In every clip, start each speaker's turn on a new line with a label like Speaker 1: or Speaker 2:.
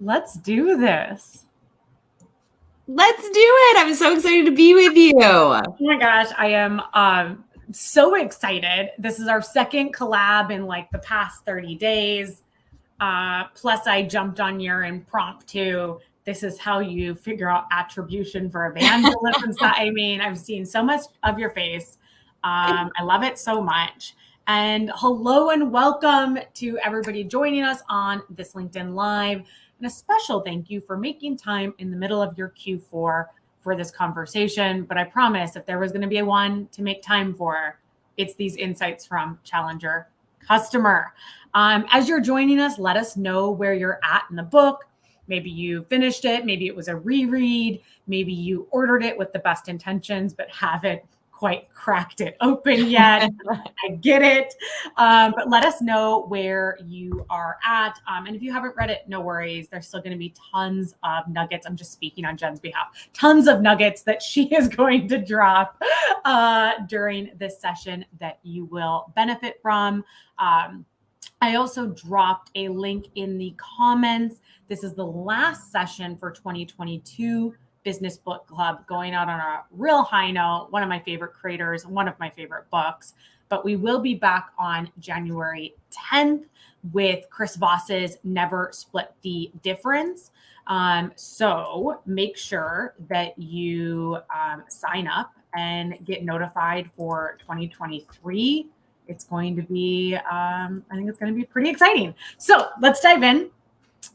Speaker 1: Let's do this.
Speaker 2: Let's do it. I'm so excited to be with you.
Speaker 1: Oh my gosh, I am so excited. This is our second collab in like the past 30 days. Plus, I jumped on your impromptu. This is how you figure out attribution for evangelists and stuff. I mean, I've seen so much of your face. I love it so much. And hello and welcome to everybody joining us on this LinkedIn Live. And a special thank you for making time in the middle of your Q4 for this conversation. But I promise if there was going to be a one to make time for, it's these insights from Challenger Customer. As you're joining us, let us know where you're at in the book. Maybe you finished it. Maybe it was a reread. Maybe you ordered it with the best intentions, but haven't quite cracked it open yet. I get it. But let us know where you are at. And if you haven't read it, no worries. There's still going to be tons of nuggets. I'm just speaking on Jen's behalf. Tons of nuggets that she is going to drop during this session that you will benefit from. I also dropped a link in the comments. This is the last session for 2022 Business Book Club, going out on a real high note. One of my favorite creators, one of my favorite books. But we will be back on January 10th with Chris Voss's Never Split the Difference. So make sure that you sign up and get notified for 2023. It's going to be, I think it's going to be pretty exciting. So let's dive in.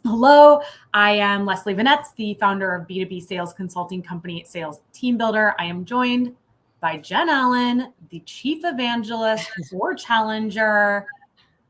Speaker 1: Hello, I am Leslie Vanetz, the founder of B2B sales consulting company Sales Team Builder. I am joined by Jen Allen, the chief evangelist for Challenger.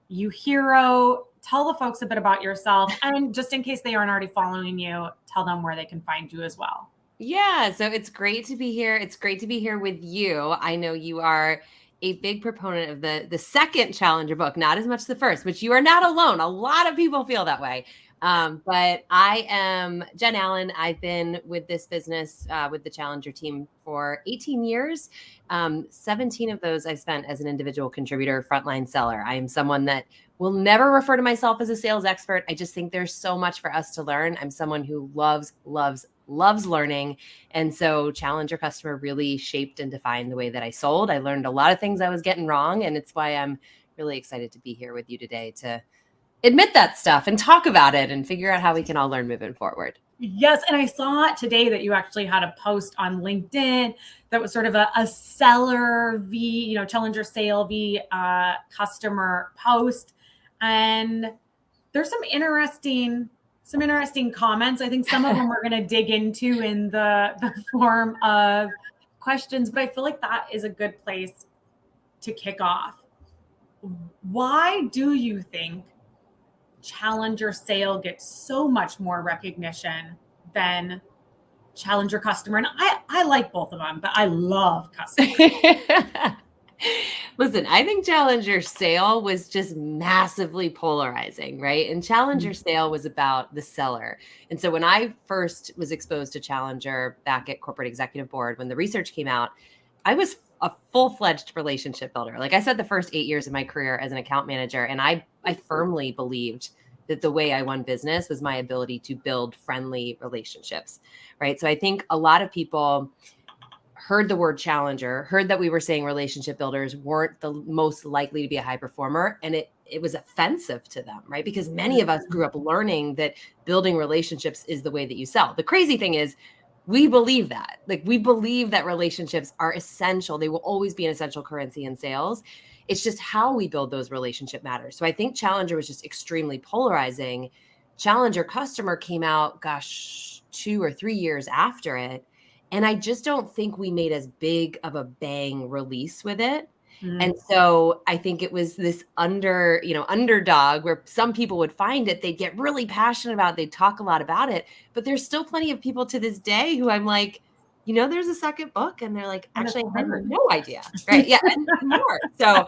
Speaker 1: You hero. Tell the folks a bit about yourself. And just in case they aren't already following you, tell them where they can find you as well.
Speaker 2: Yeah, so it's great to be here. It's great to be here with you. I know you are a big proponent of the second Challenger book, not as much the first, which you are not alone. A lot of people feel that way. But I am Jen Allen. I've been with this business, with the Challenger team for 18 years. 17 of those I spent as an individual contributor, frontline seller. I am someone that will never refer to myself as a sales expert. I just think there's so much for us to learn. I'm someone who loves learning. And so Challenger Customer really shaped and defined the way that I sold. I learned a lot of things I was getting wrong. And it's why I'm really excited to be here with you today to admit that stuff and talk about it and figure out how we can all learn moving forward.
Speaker 1: Yes. And I saw today that you actually had a post on LinkedIn that was sort of a seller v, Challenger sale v customer post. And there's some interesting comments. I think some of them we're going to dig into in the form of questions, but I feel like that is a good place to kick off. Why do you think Challenger sale gets so much more recognition than Challenger customer? And I like both of them, but I love customer.
Speaker 2: Listen, I think Challenger sale was just massively polarizing, right? And Challenger sale was about the seller. And so when I first was exposed to Challenger back at Corporate Executive Board, when the research came out, I was a full-fledged relationship builder. Like I said, the first 8 years of my career as an account manager, and I firmly believed that the way I won business was my ability to build friendly relationships, right? So I think a lot of people heard the word Challenger, heard that we were saying relationship builders weren't the most likely to be a high performer. And it was offensive to them, right? Because many of us grew up learning that building relationships is the way that you sell. The crazy thing is we believe that. Like we believe that relationships are essential. They will always be an essential currency in sales. It's just how we build those relationship matters. So I think Challenger was just extremely polarizing. Challenger customer came out, 2 or 3 years after it. And I just don't think we made as big of a bang release with it. And so I think it was this underdog where some people would find it, they'd get really passionate about it, they'd talk a lot about it, but there's still plenty of people to this day who I'm like, there's a second book, and they're like, actually, I have no idea, right? Yeah, and more. So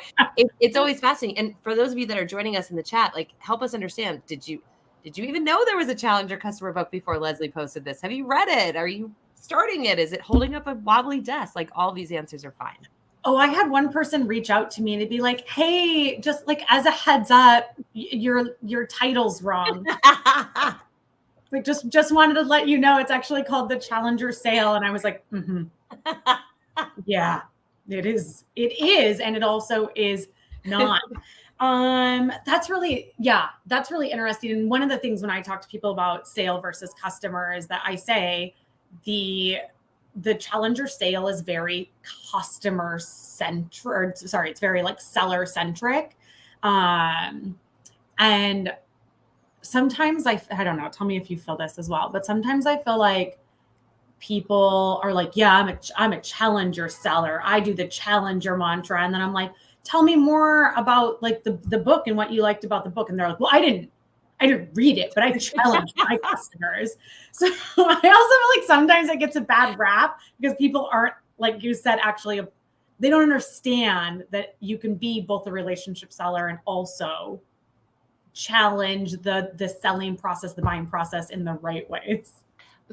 Speaker 2: it's always fascinating. And for those of you that are joining us in the chat, like, help us understand, did you even know there was a Challenger customer book before Leslie posted this? Have you read it? Are you starting it? Is it holding up a wobbly desk? Like, all these answers are fine.
Speaker 1: Oh, I had one person reach out to me and it'd be like, hey, just like as a heads up, your title's wrong. Like just wanted to let you know it's actually called the Challenger sale. And I was like, yeah, it is. It is. And it also is not. That's really interesting. And one of the things when I talk to people about sale versus customer is that I say the Challenger sale is very customer centered. Sorry, it's very like seller centric. And sometimes I don't know, tell me if you feel this as well, but sometimes I feel like people are like, yeah, I'm a challenger seller. I do the challenger mantra. And then I'm like, tell me more about like the book and what you liked about the book. And they're like, well, I didn't read it, but I challenged my customers. So I also feel like sometimes it gets a bad rap because people aren't, like you said, actually, they don't understand that you can be both a relationship seller and also challenge the selling process, the buying process in the right ways.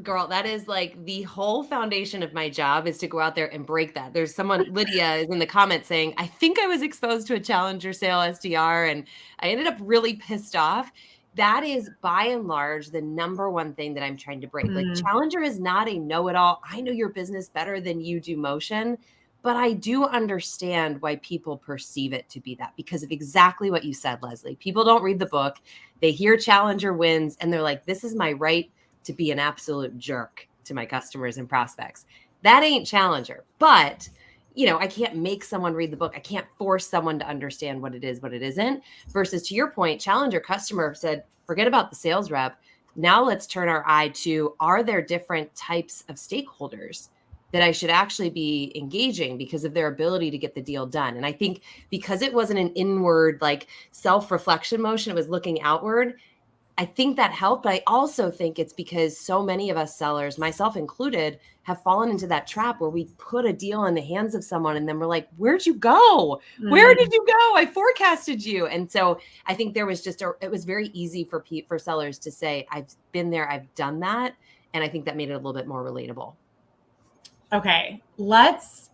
Speaker 2: Girl, that is like the whole foundation of my job is to go out there and break that. There's someone, Lydia is in the comments saying, I think I was exposed to a Challenger sale SDR and I ended up really pissed off. That is by and large the number one thing that I'm trying to break. Like Challenger is not a know-it-all. I know your business better than you do motion, but I do understand why people perceive it to be that because of exactly what you said, Leslie. People don't read the book. They hear Challenger wins and they're like, this is my right to be an absolute jerk to my customers and prospects. That ain't Challenger. But, you know, I can't make someone read the book. I can't force someone to understand what it is, what it isn't. Versus to your point, Challenger customer said, forget about the sales rep. Now let's turn our eye to, are there different types of stakeholders that I should actually be engaging because of their ability to get the deal done? And I think because it wasn't an inward, like self-reflection motion, it was looking outward. I think that helped, but I also think it's because so many of us sellers, myself included, have fallen into that trap where we put a deal in the hands of someone and then we're like, where'd you go? Where did you go? I forecasted you. And so I think there was it was very easy for sellers to say, I've been there, I've done that. And I think that made it a little bit more relatable.
Speaker 1: Okay, let's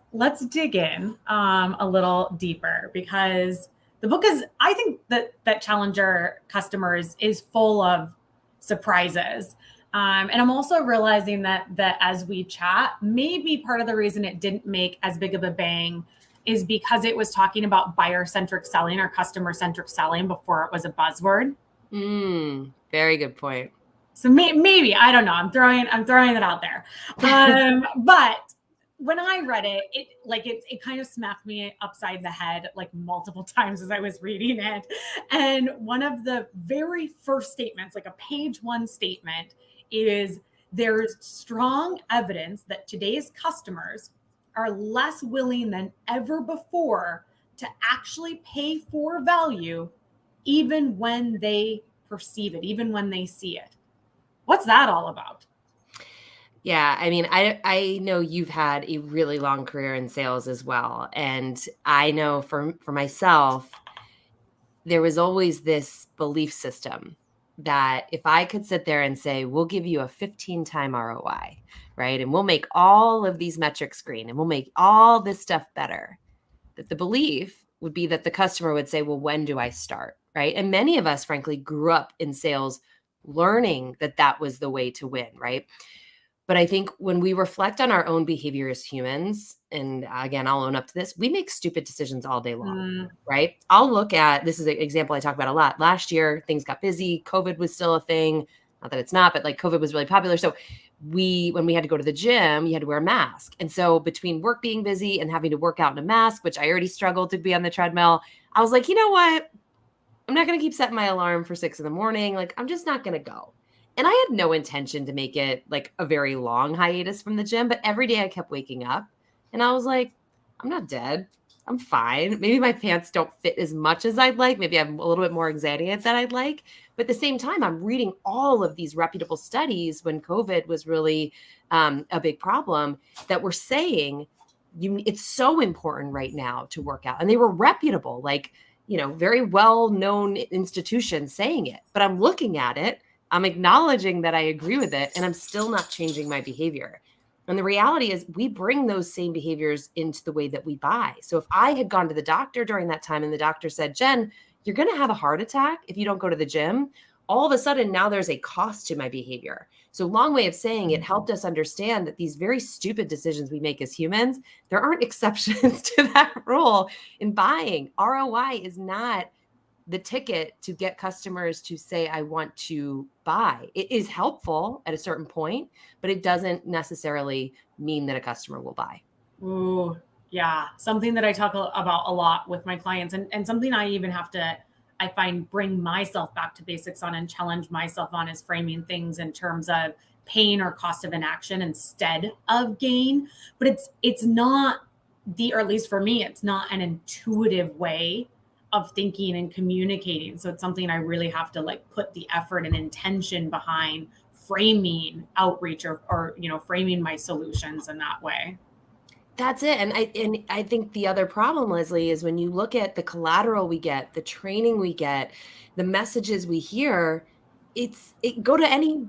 Speaker 1: dig in a little deeper because the book is, I think that Challenger customers is full of surprises. And I'm also realizing that as we chat, maybe part of the reason it didn't make as big of a bang is because it was talking about buyer-centric selling or customer-centric selling before it was a buzzword.
Speaker 2: Very good point.
Speaker 1: So maybe, I don't know. I'm throwing it out there. But when I read it, it kind of smacked me upside the head like multiple times as I was reading it. And one of the very first statements, like a page 1 statement, is there's strong evidence that today's customers are less willing than ever before to actually pay for value, even when they perceive it, even when they see it. What's that all about?
Speaker 2: Yeah, I mean, I know you've had a really long career in sales as well. And I know for myself, there was always this belief system that if I could sit there and say, we'll give you a 15-time ROI, right? And we'll make all of these metrics green and we'll make all this stuff better, that the belief would be that the customer would say, well, when do I start, right? And many of us, frankly, grew up in sales learning that that was the way to win, right? But I think when we reflect on our own behavior as humans, and again, I'll own up to this, we make stupid decisions all day long, right? I'll look at, this is an example I talk about a lot. Last year, things got busy. COVID was still a thing. Not that it's not, but like COVID was really popular. So when we had to go to the gym, you had to wear a mask. And so between work being busy and having to work out in a mask, which I already struggled to be on the treadmill, I was like, you know what? I'm not going to keep setting my alarm for 6 a.m. Like, I'm just not going to go. And I had no intention to make it like a very long hiatus from the gym, but every day I kept waking up and I was like, I'm not dead. I'm fine. Maybe my pants don't fit as much as I'd like. Maybe I'm a little bit more anxiety than I'd like. But at the same time, I'm reading all of these reputable studies when COVID was really a big problem that were saying it's so important right now to work out. And they were reputable, like, you know, very well-known institutions saying it. But I'm looking at it, I'm acknowledging that I agree with it, and I'm still not changing my behavior. And the reality is we bring those same behaviors into the way that we buy. So if I had gone to the doctor during that time and the doctor said, Jen, you're going to have a heart attack if you don't go to the gym, all of a sudden now there's a cost to my behavior. So long way of saying it helped us understand that these very stupid decisions we make as humans, there aren't exceptions to that rule in buying. ROI is not the ticket to get customers to say, I want to buy. It is helpful at a certain point, but it doesn't necessarily mean that a customer will buy.
Speaker 1: Ooh, yeah. Something that I talk about a lot with my clients, and something I even have to, I find, bring myself back to basics on and challenge myself on, is framing things in terms of pain or cost of inaction instead of gain. But it's not or at least for me, it's not an intuitive way of thinking and communicating. So it's something I really have to like put the effort and intention behind framing outreach or framing my solutions in that way.
Speaker 2: That's it. And I think the other problem, Leslie, is when you look at the collateral we get, the training we get, the messages we hear, go to any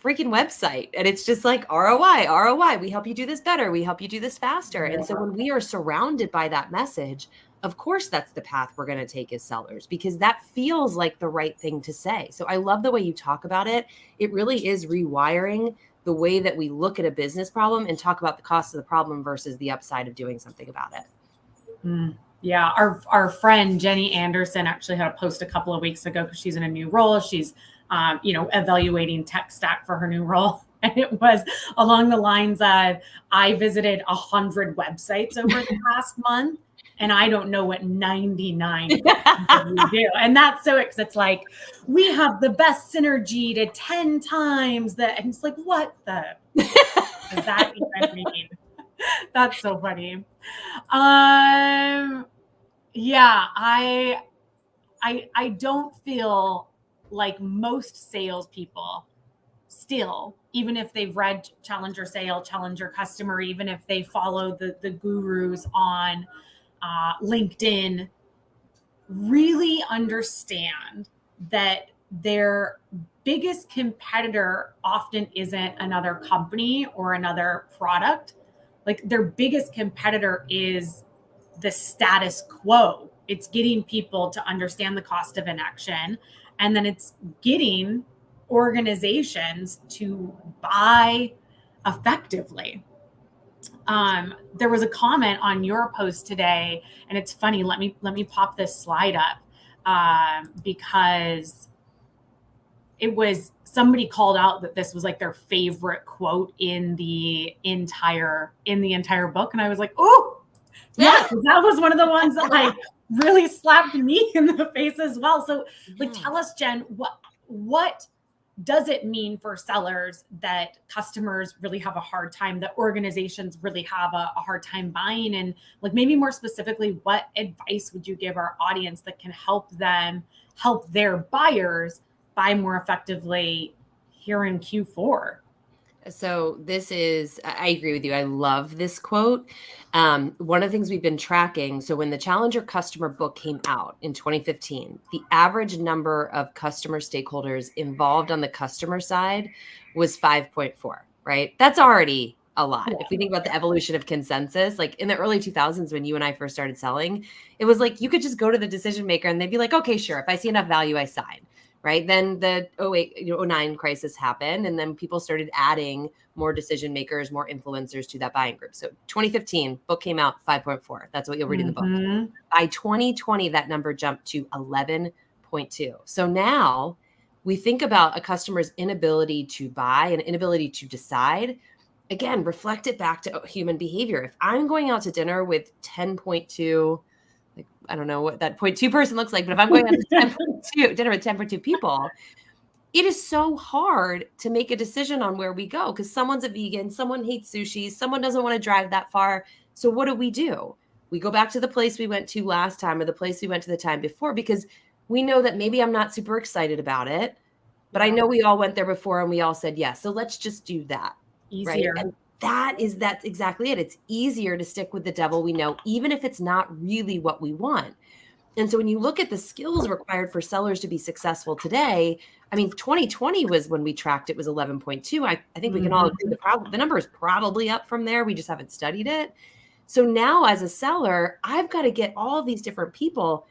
Speaker 2: freaking website and it's just like ROI, we help you do this better, we help you do this faster.
Speaker 1: Yeah.
Speaker 2: And so when we are surrounded by that message, of course, that's the path we're going to take as sellers, because that feels like the right thing to say. So I love the way you talk about it. It really is rewiring the way that we look at a business problem and talk about the cost of the problem versus the upside of doing something about it.
Speaker 1: Yeah. Our friend, Jenny Anderson, actually had a post a couple of weeks ago because she's in a new role. She's, evaluating tech stack for her new role. And it was along the lines of, I visited 100 websites over the past month, and I don't know what 99 of you do. And that's so, it's like, we have the best synergy to 10 times that. And it's like, what the does that even mean? That's so funny. Yeah, I don't feel like most salespeople still, even if they've read Challenger Sale, Challenger Customer, even if they follow the gurus on LinkedIn, really understand that their biggest competitor often isn't another company or another product. Like, their biggest competitor is the status quo. It's getting people to understand the cost of inaction, and then it's getting organizations to buy effectively. There was a comment on your post today, and it's funny. Let me pop this slide up because it was, somebody called out that this was like their favorite quote in the entire book, and I was like, oh, yeah, that was one of the ones that like really slapped me in the face as well. So, like, tell us, Jen, what does it mean for sellers that customers really have a hard time, that organizations really have a hard time buying? And like, maybe more specifically, what advice would you give our audience that can help them help their buyers buy more effectively here in Q4?
Speaker 2: So this is, I agree with you. I love this quote. One of the things we've been tracking, so when the Challenger Customer book came out in 2015, the average number of customer stakeholders involved on the customer side was 5.4, right? That's already a lot. If we think about the evolution of consensus, like in the early 2000s, when you and I first started selling, it was like you could just go to the decision maker and they'd be like, okay, sure. If I see enough value, I sign. Right. Then the 09 crisis happened, and then people started adding more decision makers, more influencers to that buying group. So 2015, book came out, 5.4. That's what you'll read in the book. By 2020, that number jumped to 11.2. So now we think about a customer's inability to buy and inability to decide. Again, reflect it back to human behavior. If I'm going out to dinner with 10.2, like, I don't know what that 0.2 person looks like, but if I'm going on to dinner with 10.2 people, it is so hard to make a decision on where we go, because someone's a vegan, someone hates sushi, someone doesn't want to drive that far. So what do? We go back to the place we went to last time or the place we went to the time before, because we know that maybe I'm not super excited about it, but I know we all went there before and we all said yes. So let's just do that.
Speaker 1: Easier.
Speaker 2: Right? And that's exactly it. It's easier to stick with the devil we know, even if it's not really what we want. And so when you look at the skills required for sellers to be successful today, I mean, 2020 was when we tracked, it was 11.2. I think we can all agree the number is probably up from there. We just haven't studied it. So now as a seller, I've got to get all of these different people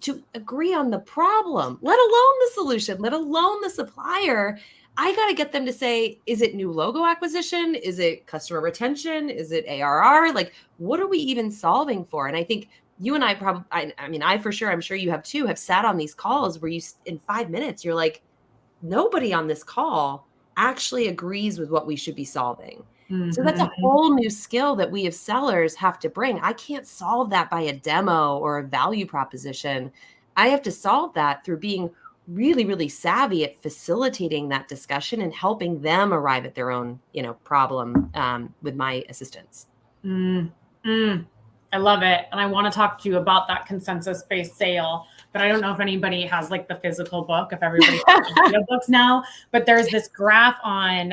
Speaker 2: to agree on the problem, let alone the solution, let alone the supplier. I got to get them to say, is it new logo acquisition? Is it customer retention? Is it ARR? Like, what are we even solving for? And I think you and I probably, I mean, I for sure, I'm sure you have too, have sat on these calls where you, in 5 minutes, you're like, nobody on this call actually agrees with what we should be solving. So that's a whole new skill that we as sellers have to bring. I can't solve that by a demo or a value proposition. I have to solve that through being really, really savvy at facilitating that discussion and helping them arrive at their own, problem with my assistance.
Speaker 1: I love it. And I want to talk to you about that consensus-based sale, but I don't know if anybody has like the physical book, if everybody has video books now, but there's this graph on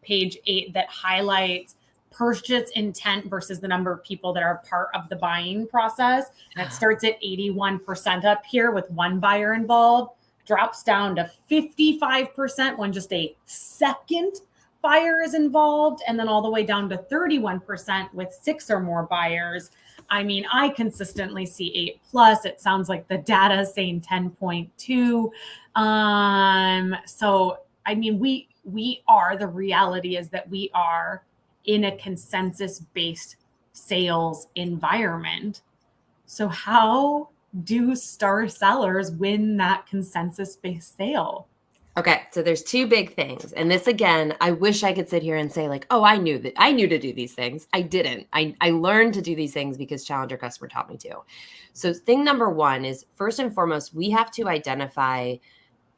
Speaker 1: page 8 that highlights purchase intent versus the number of people that are part of the buying process. And it starts at 81% up here with one buyer involved, drops down to 55% when just a second buyer is involved, and then all the way down to 31% with 6 or more buyers. I mean, I consistently see 8+. It sounds like the data is saying 10.2. So, I mean, we are, the reality is that we are in a consensus-based sales environment. So how do star sellers win that consensus-based sale?
Speaker 2: Okay, so there's 2 big things. And this, again, I wish I could sit here and say like, oh, I knew to do these things. I didn't. I learned to do these things because Challenger Customer taught me to. So thing number 1 is, first and foremost, we have to identify,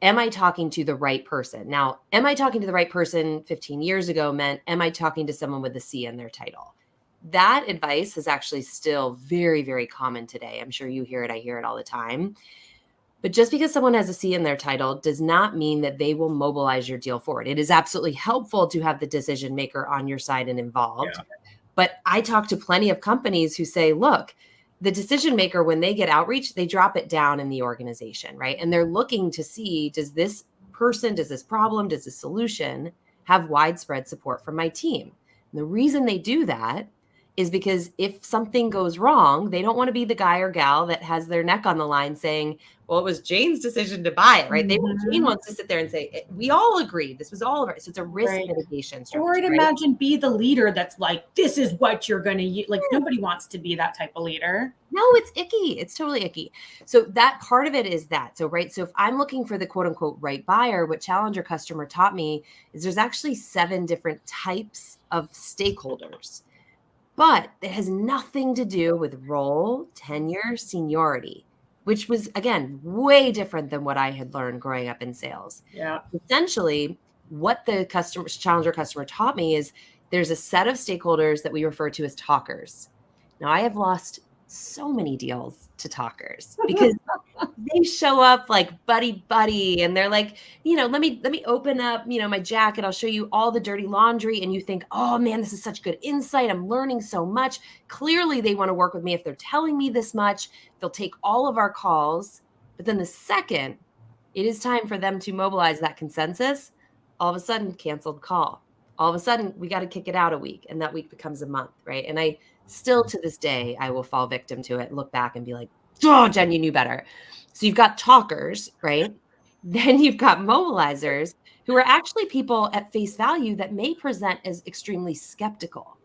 Speaker 2: am I talking to the right person? Now, am I talking to the right person 15 years ago meant, am I talking to someone with a C in their title? That advice is actually still very, very common today. I'm sure you hear it. I hear it all the time. But just because someone has a C in their title does not mean that they will mobilize your deal forward. It is absolutely helpful to have the decision maker on your side and involved. Yeah. But I talk to plenty of companies who say, look, the decision maker, when they get outreach, they drop it down in the organization, right? And they're looking to see, does this person, does this problem, does this solution have widespread support from my team? And the reason they do that is because if something goes wrong, they don't want to be the guy or gal that has their neck on the line saying, well, it was Jane's decision to buy it, right? Jane wants to sit there and say, we all agreed. This was all of it. So it's a risk mitigation strategy.
Speaker 1: Or I'd imagine be the leader that's like, this is what you're going to use. Like, nobody wants to be that type of leader.
Speaker 2: No, it's icky. It's totally icky. So that part of it is that. So, right. So if I'm looking for the quote unquote right buyer, what Challenger Customer taught me is there's actually 7 different types of stakeholders. But it has nothing to do with role, tenure, seniority, which was, again, way different than what I had learned growing up in sales.
Speaker 1: Yeah.
Speaker 2: Essentially, what the Challenger Customer taught me is there's a set of stakeholders that we refer to as talkers. Now, I have lost so many deals to talkers because they show up like buddy, and they're like, let me open up, my jacket. I'll show you all the dirty laundry. And you think, oh man, this is such good insight. I'm learning so much. Clearly they want to work with me. If they're telling me this much, they'll take all of our calls. But then the second it is time for them to mobilize that consensus, all of a sudden canceled call. All of a sudden we got to kick it out a week, and that week becomes a month. Right. And I still, to this day, I will fall victim to it, look back and be like, oh, Jen, you knew better. So you've got talkers, right? Then you've got mobilizers, who are actually people at face value that may present as extremely skeptical.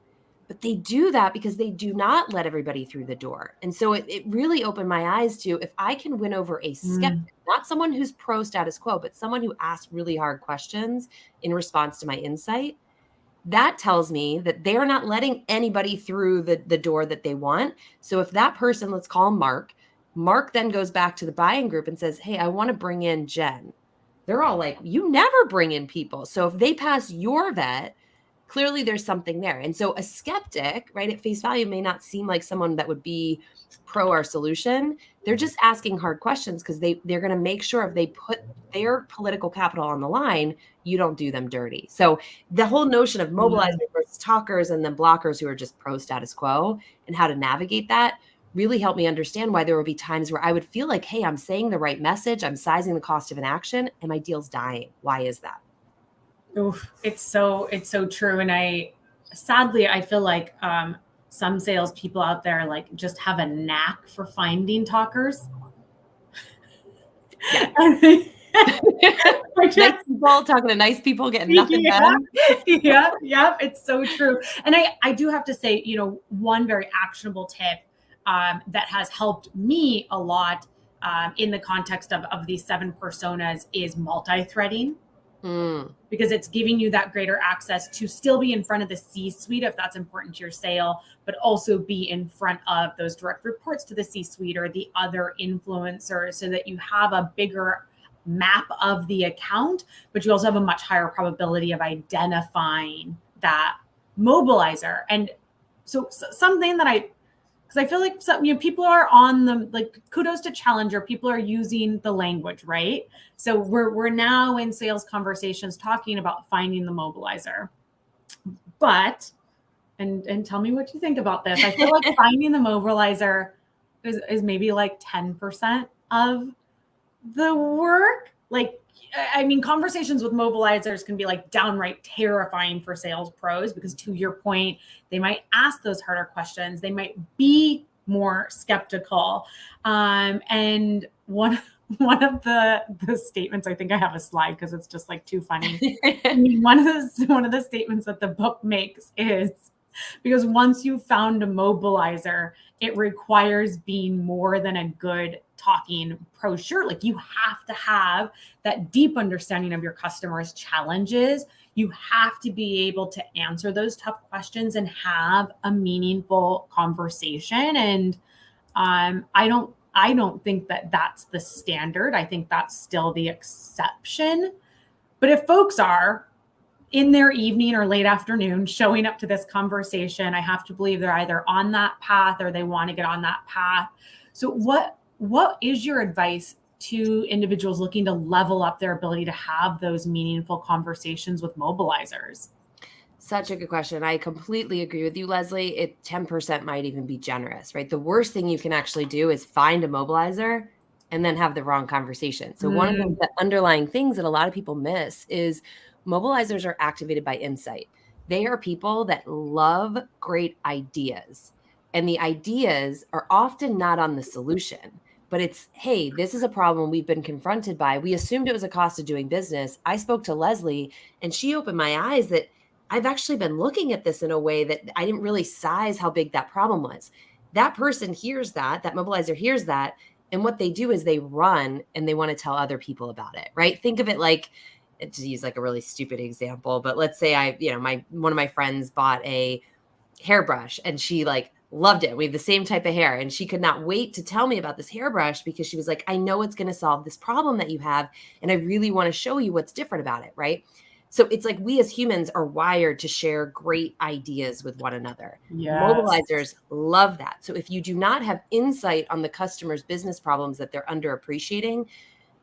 Speaker 2: But they do that because they do not let everybody through the door. And so it really opened my eyes to, if I can win over a skeptic, not someone who's pro status quo, but someone who asks really hard questions in response to my insight, that tells me that they're not letting anybody through the door that they want. So if that person, let's call him Mark then goes back to the buying group and says, hey, I want to bring in Jen. They're all like, you never bring in people. So if they pass your vet, clearly there's something there. And so a skeptic, right, at face value may not seem like someone that would be pro our solution. They're just asking hard questions because they're going to make sure if they put their political capital on the line, you don't do them dirty. So the whole notion of mobilizing versus talkers and then blockers who are just pro status quo and how to navigate that really helped me understand why there would be times where I would feel like, hey, I'm saying the right message, I'm sizing the cost of an action, and my deal's dying. Why is that?
Speaker 1: Oof, it's so true. And I feel like some salespeople out there like just have a knack for finding talkers.
Speaker 2: Yeah.
Speaker 1: I just,
Speaker 2: Nice people talking to nice people, getting nothing
Speaker 1: yeah,
Speaker 2: done.
Speaker 1: yeah, it's so true. And I do have to say, one very actionable tip that has helped me a lot in the context of these 7 personas is multi-threading. Because it's giving you that greater access to still be in front of the C-suite if that's important to your sale, but also be in front of those direct reports to the C-suite or the other influencers so that you have a bigger map of the account, but you also have a much higher probability of identifying that mobilizer. And so something that because I feel like people are on the, like, kudos to Challenger. People are using the language, right? So we're now in sales conversations talking about finding the mobilizer. But, and tell me what you think about this. I feel like finding the mobilizer is maybe like 10% of the work. Like, I mean, conversations with mobilizers can be like downright terrifying for sales pros because, to your point, they might ask those harder questions. They might be more skeptical. And one of the statements, I think I have a slide because it's just like too funny. I mean, one of the statements that the book makes is, because once you've found a mobilizer, it requires being more than a good talking brochure. Like, you have to have that deep understanding of your customers' challenges. You have to be able to answer those tough questions and have a meaningful conversation. And I don't think that that's the standard. I think that's still the exception. But if folks are in their evening or late afternoon showing up to this conversation, I have to believe they're either on that path or they want to get on that path. So what is your advice to individuals looking to level up their ability to have those meaningful conversations with mobilizers?
Speaker 2: Such a good question. I completely agree with you, Leslie. 10% might even be generous, right? The worst thing you can actually do is find a mobilizer and then have the wrong conversation. So one of the underlying things that a lot of people miss is mobilizers are activated by insight. They are people that love great ideas. And the ideas are often not on the solution, but it's, hey, this is a problem we've been confronted by. We assumed it was a cost of doing business. I spoke to Leslie and she opened my eyes that I've actually been looking at this in a way that I didn't really size how big that problem was. That person hears that mobilizer hears that. And what they do is they run and they want to tell other people about it, right? Think of it like, to use like a really stupid example, but let's say one of my friends bought a hairbrush and she like loved it. We have the same type of hair and she could not wait to tell me about this hairbrush because she was like, I know it's going to solve this problem that you have. And I really want to show you what's different about it, right? So it's like we as humans are wired to share great ideas with one another.
Speaker 1: Yes.
Speaker 2: Mobilizers love that. So if you do not have insight on the customer's business problems that they're underappreciating,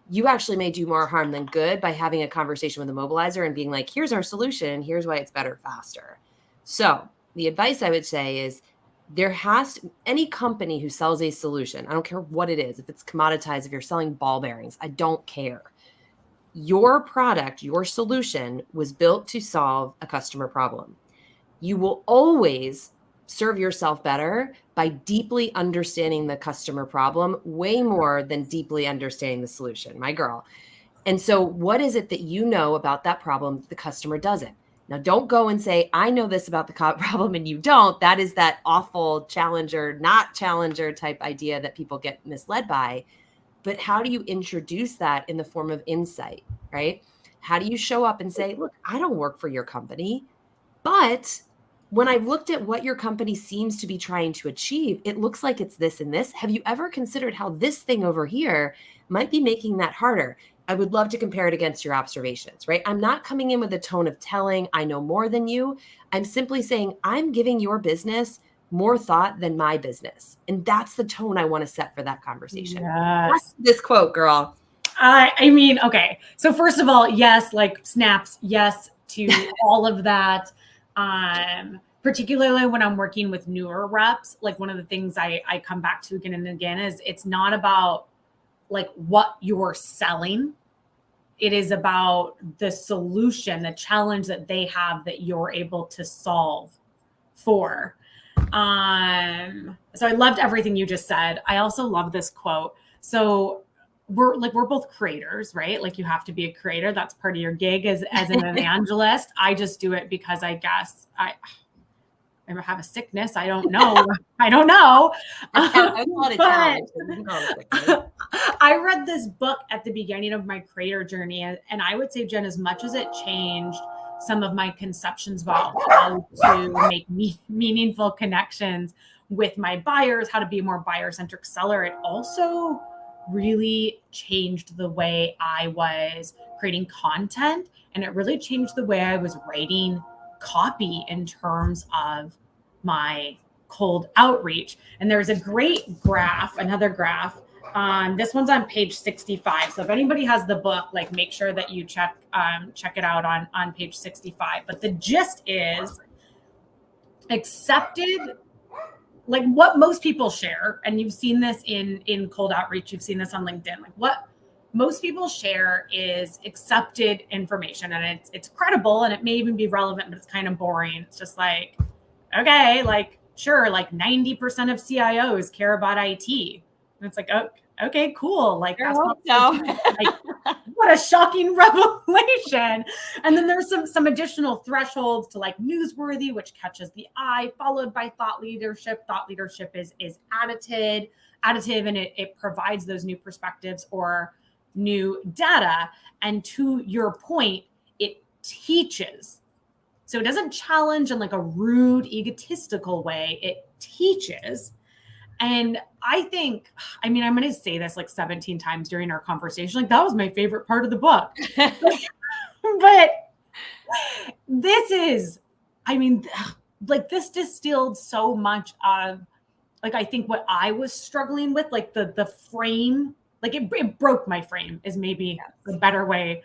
Speaker 2: you actually may do more harm than good by having a conversation with a mobilizer and being like, here's our solution. Here's why it's better, faster. So the advice I would say is any company who sells a solution, I don't care what it is, if it's commoditized, if you're selling ball bearings, I don't care. Your product, your solution was built to solve a customer problem. You will always serve yourself better by deeply understanding the customer problem way more than deeply understanding the solution, my girl. And so what is it that you know about that problem that the customer doesn't? Now, don't go and say, I know this about the problem and you don't. That is that awful challenger, not challenger type idea that people get misled by. But how do you introduce that in the form of insight, right? How do you show up and say, look, I don't work for your company, but when I looked at what your company seems to be trying to achieve, it looks like it's this and this. Have you ever considered how this thing over here might be making that harder? I would love to compare it against your observations, right? I'm not coming in with a tone of telling I know more than you. I'm simply saying I'm giving your business more thought than my business. And that's the tone I want to set for that conversation.
Speaker 1: Yes.
Speaker 2: That's this quote, girl.
Speaker 1: I mean, okay. So first of all, yes, like snaps, yes to all of that. Particularly when I'm working with newer reps, like one of the things I come back to again and again is it's not about like what you're selling. It is about the solution, the challenge that they have that you're able to solve for. So I loved everything you just said. I also love this quote. So we're both creators, right? Like you have to be a creator. That's part of your gig as an evangelist. I just do it because I guess I have a sickness. I don't know. I don't know.
Speaker 2: I call it a challenge. You can call it a sickness.
Speaker 1: I read this book at the beginning of my creator journey, and I would say, Jen, as much as it changed some of my conceptions about how to make meaningful connections with my buyers, how to be a more buyer-centric seller, it also really changed the way I was creating content, and it really changed the way I was writing copy in terms of my cold outreach. And there's a great graph, another graph. This one's on page 65. So if anybody has the book, like make sure that you check it out on page 65. But the gist is accepted, like what most people share, and you've seen this in cold outreach, you've seen this on LinkedIn, like what most people share is accepted information, and it's credible, and it may even be relevant, but it's kind of boring. It's just like, okay, like sure, like 90% of CIOs care about IT. And it's like, oh, okay, cool. Like that's like, what a shocking revelation. And then there's some additional thresholds to like newsworthy, which catches the eye, followed by thought leadership. Thought leadership is additive, and it provides those new perspectives or new data. And to your point, it teaches. So it doesn't challenge in like a rude, egotistical way. It teaches. And I think, I mean, I'm going to say this like 17 times during our conversation. Like that was my favorite part of the book. But this is, I mean, like this distilled so much of like, I think what I was struggling with, like the frame, like it broke my frame is maybe a better way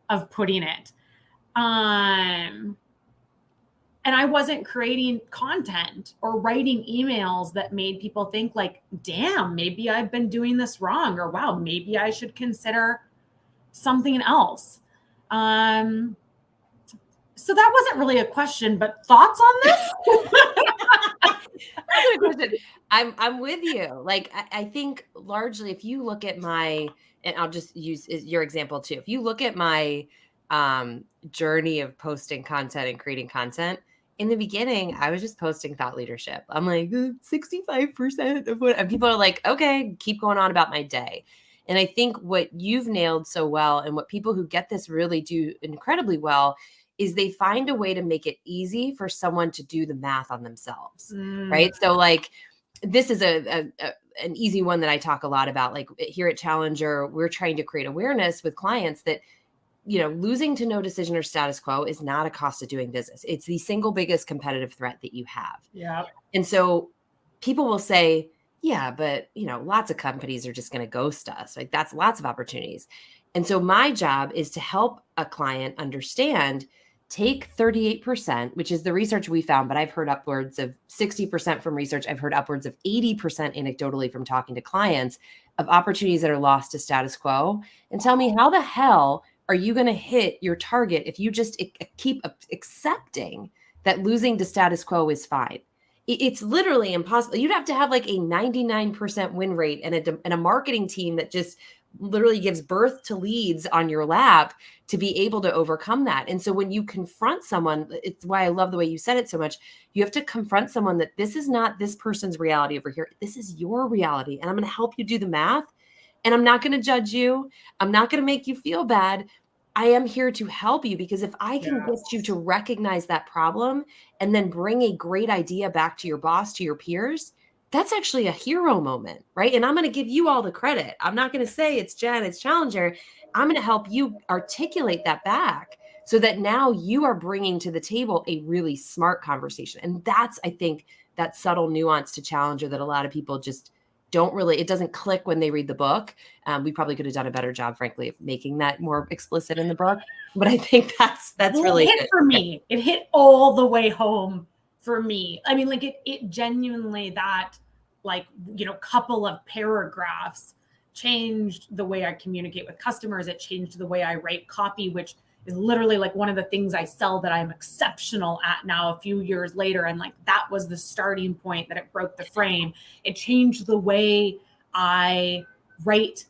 Speaker 1: of putting it. And I wasn't creating content or writing emails that made people think like, damn, maybe I've been doing this wrong, or wow, maybe I should consider something else. So that wasn't really a question, but thoughts on this?
Speaker 2: That's a question. I'm with you. Like, I think largely if you look at my, and I'll just use your example too. If you look at my journey of posting content and creating content, in the beginning, I was just posting thought leadership. I'm like 65% of what, and people are like, okay, keep going on about my day. And I think what you've nailed so well, and what people who get this really do incredibly well, is they find a way to make it easy for someone to do the math on themselves, right? So like, this is an easy one that I talk a lot about. Like here at Challenger, we're trying to create awareness with clients that, you know, losing to no decision or status quo is not a cost of doing business. It's the single biggest competitive threat that you have.
Speaker 1: Yeah.
Speaker 2: And so people will say, yeah, but you know, lots of companies are just going to ghost us. Like that's lots of opportunities. And so my job is to help a client understand, take 38%, which is the research we found, but I've heard upwards of 60% from research. I've heard upwards of 80% anecdotally from talking to clients of opportunities that are lost to status quo, and tell me, how the hell are you going to hit your target if you just keep accepting that losing to status quo is fine? It's literally impossible. You'd have to have like a 99% win rate and a marketing team that just literally gives birth to leads on your lap to be able to overcome that. And so when you confront someone, it's why I love the way you said it so much. You have to confront someone that this is not this person's reality over here. This is your reality. And I'm going to help you do the math. And I'm not going to judge you. I'm not going to make you feel bad. I am here to help you, because if I can get you to recognize that problem and then bring a great idea back to your boss, to your peers, that's actually a hero moment, right? And I'm going to give you all the credit. I'm not going to say it's Jen, it's Challenger. I'm going to help you articulate that back so that now you are bringing to the table a really smart conversation. And that's, I think, that subtle nuance to Challenger that a lot of people just don't really, it doesn't click when they read the book. We probably could have done a better job, frankly, of making that more explicit in the book. But I think that's really
Speaker 1: it hit for me. It hit all the way home for me. I mean, like it genuinely, that like, you know, couple of paragraphs changed the way I communicate with customers. It changed the way I write copy, which is literally like one of the things I sell that I'm exceptional at now a few years later. And like, that was the starting point that it broke the frame. It changed the way I write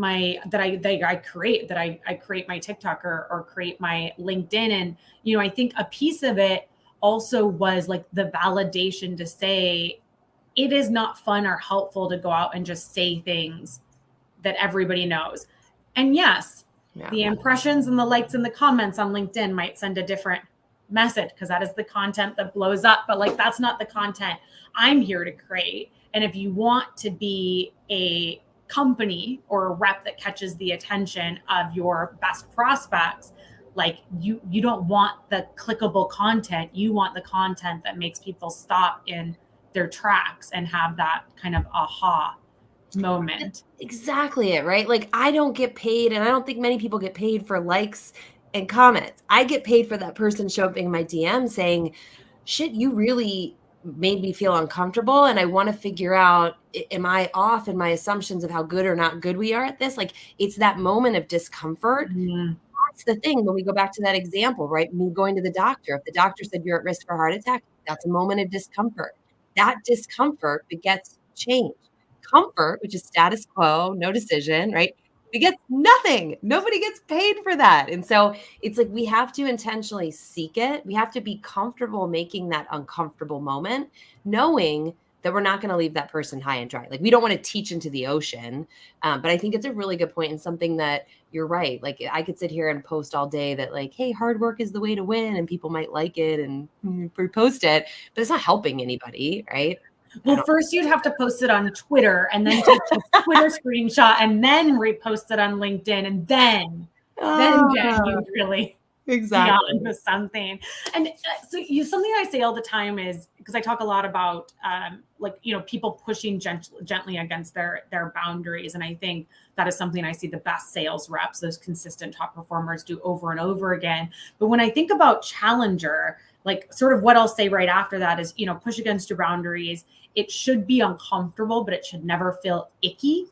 Speaker 1: I create my TikTok or create my LinkedIn. And, I think a piece of it also was like the validation to say it is not fun or helpful to go out and just say things that everybody knows. And yes, the impressions and the likes and the comments on LinkedIn might send a different message because that is the content that blows up. But like, that's not the content I'm here to create. And if you want to be a company or a rep that catches the attention of your best prospects, like you don't want the clickable content. You want the content that makes people stop in their tracks and have that kind of aha moment.
Speaker 2: Exactly it, right? Like I don't get paid, and I don't think many people get paid for likes and comments. I get paid for that person showing up in my DM saying, shit, you really made me feel uncomfortable. And I want to figure out, am I off in my assumptions of how good or not good we are at this? Like it's that moment of discomfort. That's the thing. When we go back to that example, right? Me going to the doctor, if the doctor said you're at risk for a heart attack, that's a moment of discomfort. That discomfort begets change. Comfort, which is status quo, no decision, right? We get nothing. Nobody gets paid for that. And so it's like we have to intentionally seek it. We have to be comfortable making that uncomfortable moment, knowing that we're not going to leave that person high and dry. Like we don't want to teach into the ocean. But I think it's a really good point and something that you're right. Like I could sit here and post all day that like, hey, hard work is the way to win and people might like it and repost it, but it's not helping anybody, right?
Speaker 1: Well, first you'd have to post it on Twitter and then take a Twitter screenshot and then repost it on LinkedIn and then Jen, you really
Speaker 2: exactly
Speaker 1: beyond something. And so something I say all the time is because I talk a lot about people pushing gently against their boundaries. And I think that is something I see the best sales reps, those consistent top performers do over and over again. But when I think about challenger, like sort of what I'll say right after that is, push against your boundaries. It should be uncomfortable, but it should never feel icky.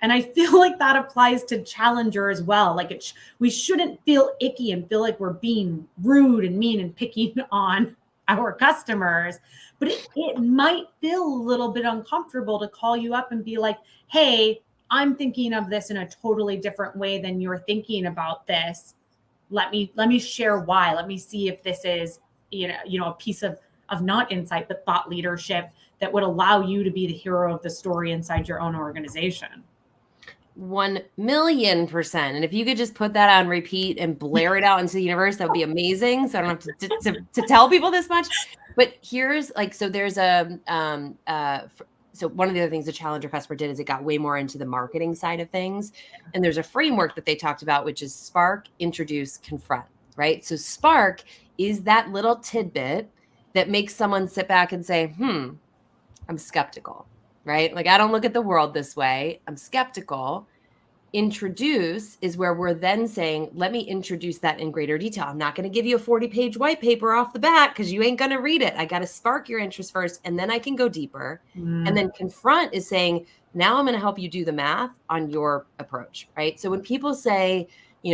Speaker 1: And I feel like that applies to challenger as well. Like we shouldn't feel icky and feel like we're being rude and mean and picking on our customers. But it might feel a little bit uncomfortable to call you up and be like, hey, I'm thinking of this in a totally different way than you're thinking about this. Let me share why. Let me see if this is, a piece of not insight, but thought leadership that would allow you to be the hero of the story inside your own organization.
Speaker 2: 1,000,000%. And if you could just put that on repeat and blare it out into the universe, that would be amazing. So I don't have to tell people this much. But here's so there's so one of the other things the Challenger customer did is it got way more into the marketing side of things. And there's a framework that they talked about, which is spark, introduce, confront, right? So spark is that little tidbit that makes someone sit back and say, I'm skeptical, right? Like, I don't look at the world this way. I'm skeptical. Introduce is where we're then saying, let me introduce that in greater detail. I'm not going to give you a 40-page white paper off the bat because you ain't going to read it. I got to spark your interest first, and then I can go deeper. And then confront is saying, now I'm going to help you do the math on your approach, right? So when people say,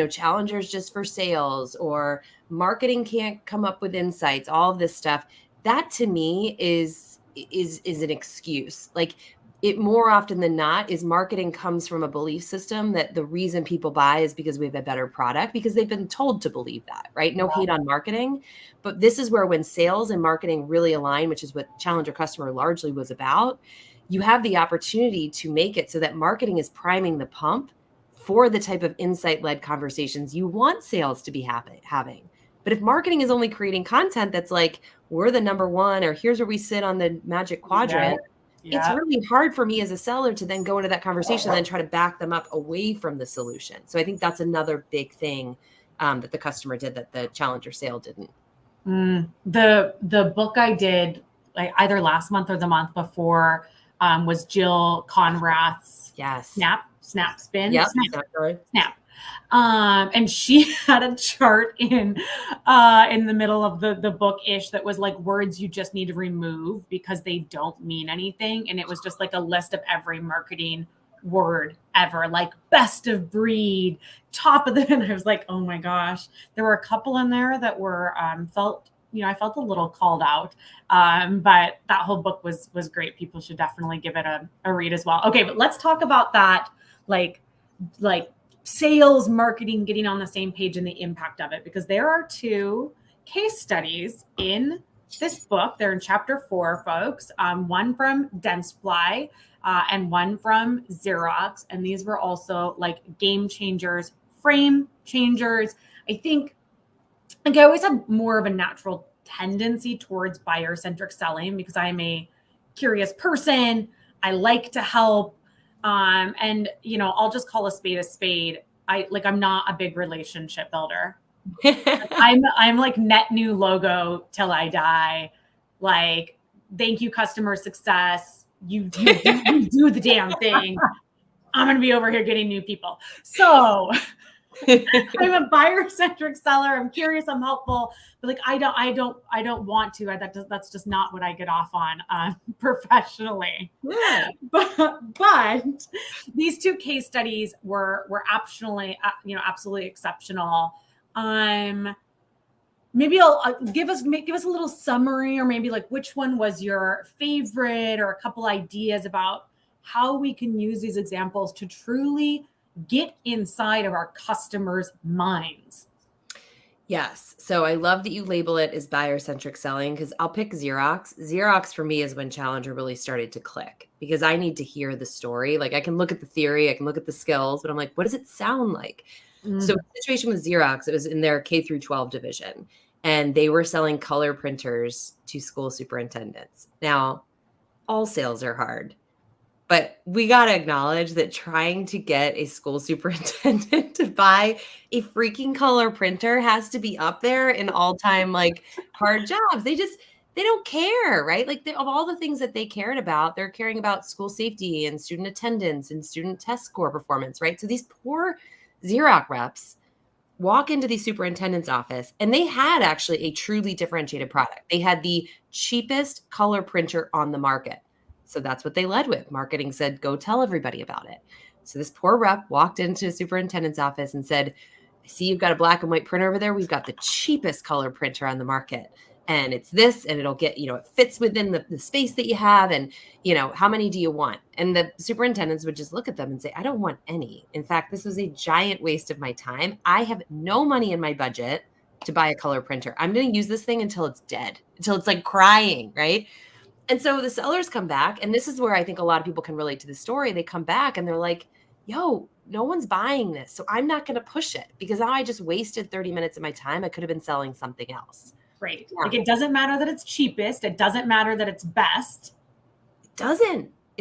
Speaker 2: challengers just for sales or marketing can't come up with insights, all of this stuff, that to me is an excuse. Like, it more often than not is marketing comes from a belief system that the reason people buy is because we have a better product, because they've been told to believe that, right? No hate on marketing, but this is where when sales and marketing really align, which is what Challenger Customer largely was about, you have the opportunity to make it so that marketing is priming the pump for the type of insight-led conversations you want sales to be having. But if marketing is only creating content that's like, we're the number one, or here's where we sit on the magic quadrant, it's really hard for me as a seller to then go into that conversation and then try to back them up away from the solution. So I think that's another big thing that the customer did that the Challenger sale didn't.
Speaker 1: The book I did like either last month or the month before was Jill Conrath's Snap Spin.
Speaker 2: Yep,
Speaker 1: Snap. And she had a chart in the middle of the book-ish that was like words you just need to remove because they don't mean anything. And it was just like a list of every marketing word ever, like best of breed, top of the, and I was like, oh my gosh, there were a couple in there that were I felt a little called out. But that whole book was great. People should definitely give it a read as well. Okay, but let's talk about that like sales, marketing, getting on the same page and the impact of it, because there are 2 case studies in this book. They're in chapter 4, folks. One from Dentsply and one from Xerox. And these were also like game changers, frame changers. I think like I always have more of a natural tendency towards buyer-centric selling because I'm a curious person. I like to help. And I'll just call a spade a spade. I'm not a big relationship builder. I'm like net new logo till I die. Like, thank you, customer success. You do the damn thing. I'm gonna be over here getting new people. So I'm a buyer-centric seller. I'm curious. I'm helpful, but like I don't want to. That's just not what I get off on professionally.
Speaker 2: Yeah.
Speaker 1: But these 2 case studies were absolutely exceptional. Maybe I'll give us a little summary, or maybe like which one was your favorite, or a couple ideas about how we can use these examples to truly get inside of our customers' minds.
Speaker 2: Yes. So I love that you label it as buyer-centric selling, because I'll pick Xerox. Xerox for me is when Challenger really started to click, because I need to hear the story. Like, I can look at the theory, I can look at the skills, but I'm like, what does it sound like? So the situation with Xerox, it was in their K through 12 division, and they were selling color printers to school superintendents. Now, all sales are hard, but we got to acknowledge that trying to get a school superintendent to buy a freaking color printer has to be up there in all-time like hard jobs. They don't care, right? Like, of all the things that they cared about, they're caring about school safety and student attendance and student test score performance, right? So these poor Xerox reps walk into the superintendent's office, and they had actually a truly differentiated product. They had the cheapest color printer on the market. So that's what they led with. Marketing said, go tell everybody about it. So this poor rep walked into the superintendent's office and said, I see you've got a black and white printer over there. We've got the cheapest color printer on the market. And it's this, and it'll get, it fits within the space that you have. And, how many do you want? And the superintendents would just look at them and say, I don't want any. In fact, this was a giant waste of my time. I have no money in my budget to buy a color printer. I'm going to use this thing until it's dead, until it's like crying, right? And so the sellers come back, and this is where I think a lot of people can relate to the story. They come back and they're like, yo, no one's buying this. So I'm not going to push it, because now I just wasted 30 minutes of my time. I could have been selling something else.
Speaker 1: Right. Yeah. Like, it doesn't matter that it's cheapest. It doesn't matter that it's best.
Speaker 2: It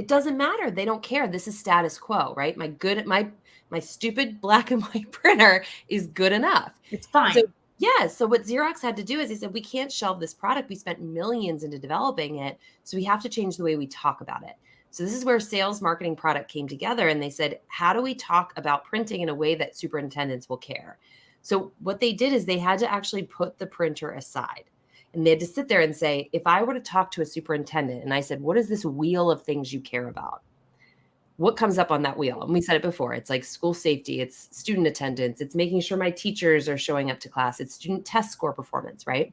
Speaker 2: doesn't matter. They don't care. This is status quo, right? My stupid black and white printer is good enough.
Speaker 1: It's fine.
Speaker 2: So what Xerox had to do is they said, we can't shelve this product. We spent millions into developing it. So we have to change the way we talk about it. So this is where sales, marketing, product came together. And they said, how do we talk about printing in a way that superintendents will care? So what they did is they had to actually put the printer aside, and they had to sit there and say, if I were to talk to a superintendent and I said, what is this wheel of things you care about? What comes up on that wheel? And we said it before. It's like school safety. It's student attendance. It's making sure my teachers are showing up to class. It's student test score performance, right?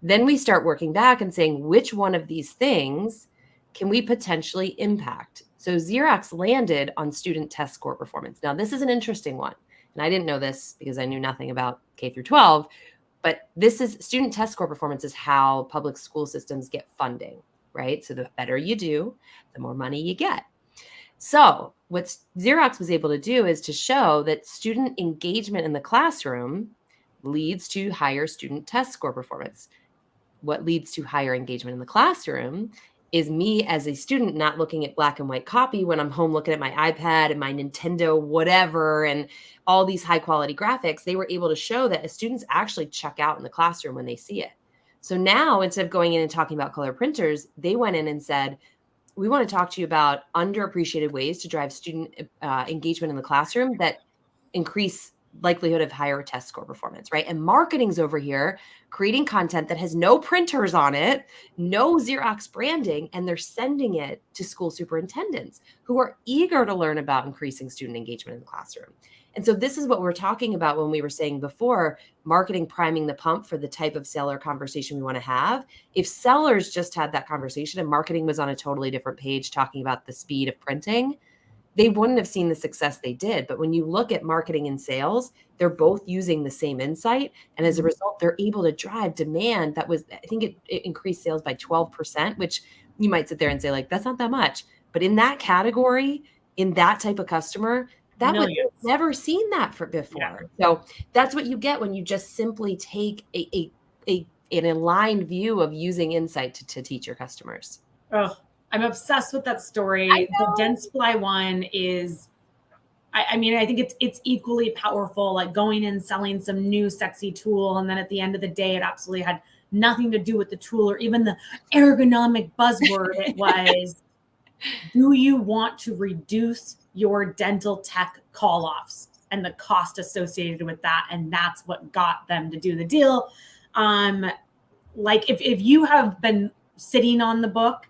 Speaker 2: Then we start working back and saying, which one of these things can we potentially impact? So Xerox landed on student test score performance. Now, this is an interesting one. And I didn't know this because I knew nothing about K through 12, but this is student test score performance is how public school systems get funding, right? So the better you do, the more money you get. So what Xerox was able to do is to show that student engagement in the classroom leads to higher student test score performance. What leads to higher engagement in the classroom is me as a student not looking at black and white copy when I'm home looking at my iPad and my Nintendo whatever and all these high quality graphics. They were able to show that students actually check out in the classroom when they see it. So now, instead of going in and talking about color printers, they went in and said, we want to talk to you about underappreciated ways to drive student engagement in the classroom that increase likelihood of higher test score performance, right? And marketing's over here creating content that has no printers on it, no Xerox branding, and they're sending it to school superintendents who are eager to learn about increasing student engagement in the classroom. And so this is what we're talking about when we were saying before, marketing priming the pump for the type of seller conversation we want to have. If sellers just had that conversation and marketing was on a totally different page talking about the speed of printing, they wouldn't have seen the success they did. But when you look at marketing and sales, they're both using the same insight. And as a result, they're able to drive demand that was, I think it increased sales by 12%, which you might sit there and say, like, that's not that much. But in that category, in that type of customer, that was never seen that before. Yeah. So that's what you get when you just simply take an aligned view of using insight to teach your customers.
Speaker 1: Oh, I'm obsessed with that story. The Dentsply one is, I mean, I think it's equally powerful, like going and selling some new sexy tool. And then at the end of the day, it absolutely had nothing to do with the tool or even the ergonomic buzzword. It was, do you want to reduce your dental tech call-offs and the cost associated with that? And that's what got them to do the deal. Like if you have been sitting on the book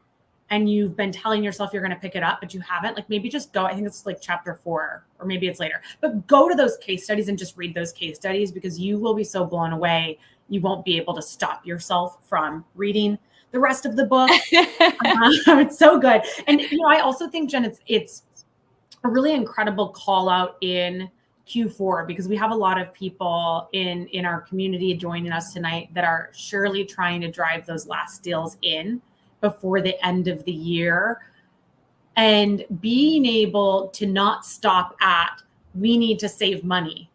Speaker 1: and you've been telling yourself you're going to pick it up, but you haven't, like maybe just go, I think it's like chapter 4, or maybe it's later, but go to those case studies and just read those case studies, because you will be so blown away. You won't be able to stop yourself from reading the rest of the book. It's so good. And, you know, I also think, Jen, it's a really incredible call out in Q4, because we have a lot of people in our community joining us tonight that are surely trying to drive those last deals in before the end of the year, and being able to not stop at, we need to save money,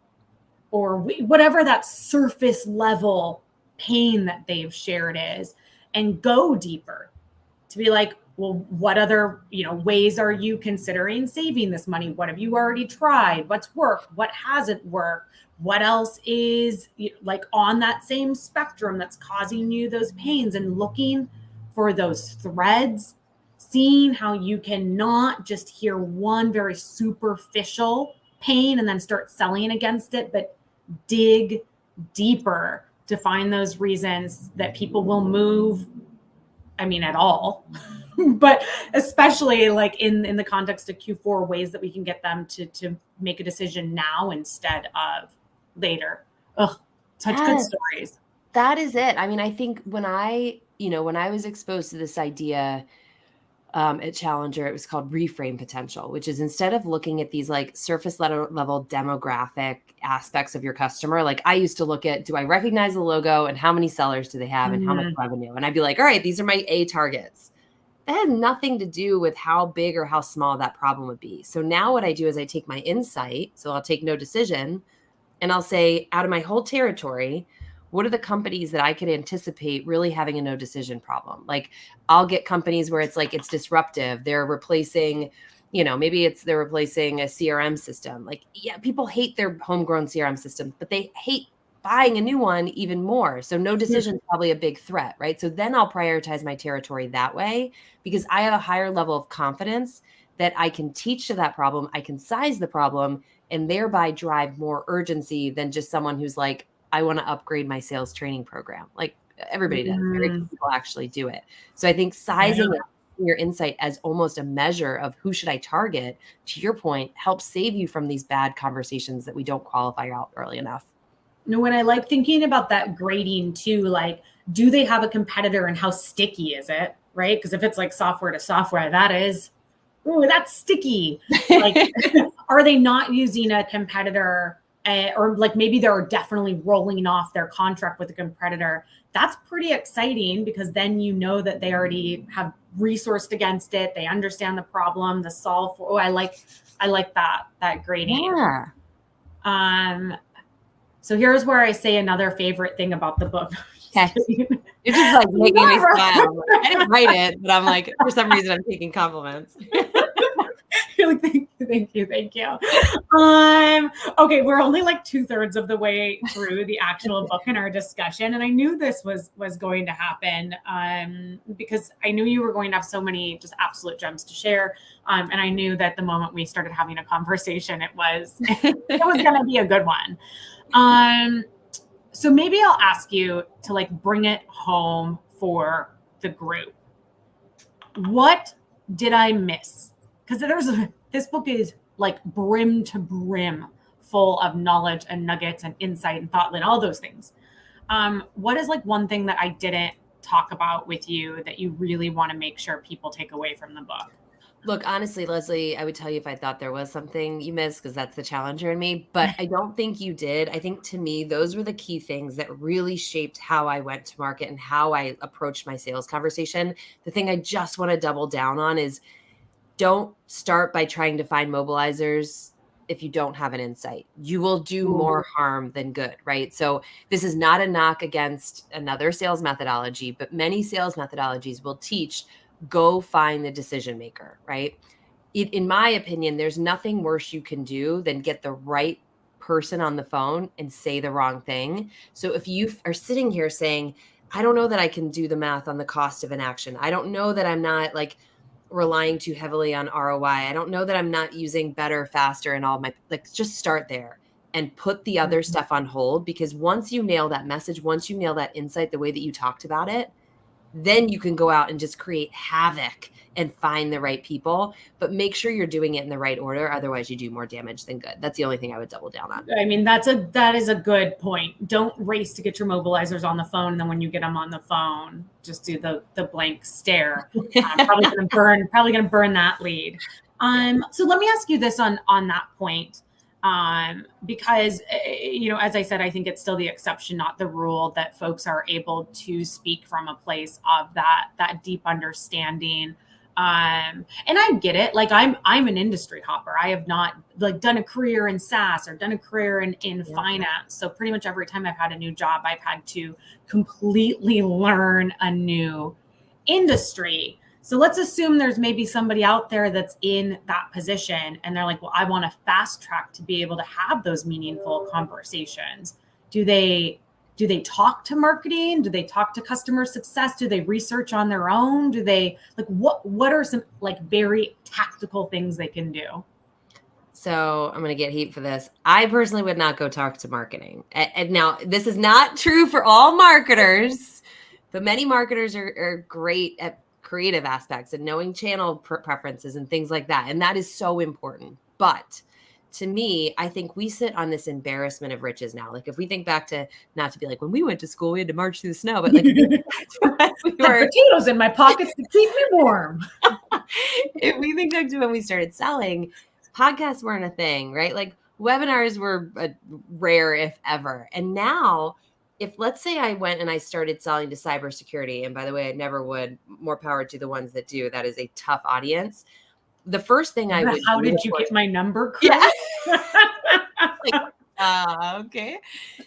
Speaker 1: or whatever that surface level pain that they've shared is, and go deeper to be like, well, what other, you know, ways are you considering saving this money? What have you already tried? What's worked? What hasn't worked? What else is like on that same spectrum that's causing you those pains, and looking for those threads, seeing how you can not just hear one very superficial pain and then start selling against it, but dig deeper to find those reasons that people will move. I mean, at all, but especially like in the context of Q4, ways that we can get them to make a decision now instead of later. Ugh, such good stories.
Speaker 2: That is it. I mean, I think when I was exposed to this idea at Challenger, it was called reframe potential, which is, instead of looking at these like surface level demographic aspects of your customer, like I used to look at, do I recognize the logo and how many sellers do they have and how much revenue? And I'd be like, all right, these are my A targets. That had nothing to do with how big or how small that problem would be. So now what I do is I take my insight, so I'll take no decision, and I'll say, out of my whole territory, what are the companies that I could anticipate really having a no decision problem? Like, I'll get companies where it's like, it's disruptive. They're replacing, you know, maybe they're replacing a CRM system. Like, yeah, people hate their homegrown CRM system, but they hate buying a new one even more. So no decision is probably a big threat, right? So then I'll prioritize my territory that way, because I have a higher level of confidence that I can teach to that problem. I can size the problem and thereby drive more urgency than just someone who's like, I want to upgrade my sales training program. Like, everybody does. Very few people actually do it. So I think sizing your insight as almost a measure of who should I target, to your point, helps save you from these bad conversations that we don't qualify out early enough.
Speaker 1: No, when I like thinking about that grading too, like, do they have a competitor and how sticky is it, right? Because if it's like software to software, that's sticky. Like, are they not using a competitor? Or like maybe they're definitely rolling off their contract with a competitor. That's pretty exciting, because then you know that they already have resourced against it. They understand the problem, the solve for. Oh, I like that grading.
Speaker 2: Yeah.
Speaker 1: So here's where I say another favorite thing about the book.
Speaker 2: Okay. You're just like making me smile. I didn't write it, but I'm like, for some reason, I'm taking compliments.
Speaker 1: You're like, thank you. Okay, we're only like 2/3 of the way through the actual book in our discussion, and I knew this was going to happen, because I knew you were going to have so many just absolute gems to share, and I knew that the moment we started having a conversation, it was going to be a good one. So maybe I'll ask you to like bring it home for the group. What did I miss? Because this book is like brim to brim full of knowledge and nuggets and insight and thought and all those things. What is like one thing that I didn't talk about with you that you really want to make sure people take away from the book?
Speaker 2: Look, honestly, Leslie, I would tell you if I thought there was something you missed, because that's the challenger in me, but I don't think you did. I think to me, those were the key things that really shaped how I went to market and how I approached my sales conversation. The thing I just want to double down on is don't start by trying to find mobilizers if you don't have an insight. You will do more harm than good, right? So this is not a knock against another sales methodology, but many sales methodologies will teach go find the decision maker, right? In my opinion, there's nothing worse you can do than get the right person on the phone and say the wrong thing. So if you are sitting here saying, I don't know that I can do the math on the cost of an action. I don't know that I'm not like relying too heavily on ROI. I don't know that I'm not using better, faster, and all my, like, just start there and put the other stuff on hold, because once you nail that message, once you nail that insight, the way that you talked about it, then you can go out and just create havoc and find the right people, but make sure you're doing it in the right order. Otherwise you do more damage than good. That's the only thing I would double down on.
Speaker 1: I mean, that is a good point. Don't race to get your mobilizers on the phone, and then when you get them on the phone, just do the blank stare. Probably gonna burn that lead. So let me ask you this on that point, because as I said, I think it's still the exception, not the rule, that folks are able to speak from a place of that deep understanding. And I get it. Like I'm an industry hopper. I have not like done a career in SaaS or done a career in finance. So pretty much every time I've had a new job, I've had to completely learn a new industry. So let's assume there's maybe somebody out there that's in that position and they're like, well, I want to fast track to be able to have those meaningful conversations. Do they talk to marketing? Do they talk to customer success? Do they research on their own? Do they like what are some like very tactical things they can do?
Speaker 2: So I'm going to get heat for this. I personally would not go talk to marketing. And now this is not true for all marketers, but many marketers are great at creative aspects and knowing channel preferences and things like that. And that is so important. But to me, I think we sit on this embarrassment of riches now. Like if we think back to, not to be like when we went to school, we had to march through the snow, but like
Speaker 1: we were potatoes in my pockets to keep me warm.
Speaker 2: If we think back to when we started selling, podcasts weren't a thing, right? Like webinars were rare, if ever. And now, if let's say I went and I started selling to cybersecurity, and by the way, I never would, more power to the ones that do. That is a tough audience. The first thing I would
Speaker 1: How did you get my number, Chris?
Speaker 2: Yeah. Okay.